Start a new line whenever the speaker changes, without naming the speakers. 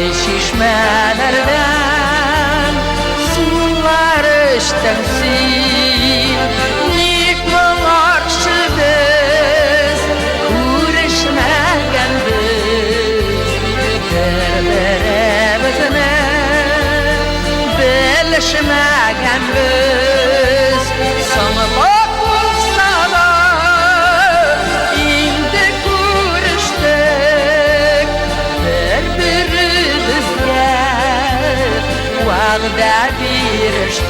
çeşmelerden sular içtim sil. Nikmal akşıdız uğraşmagan biz birbirimizni bilishmagan biz sanılar va'da berishdik.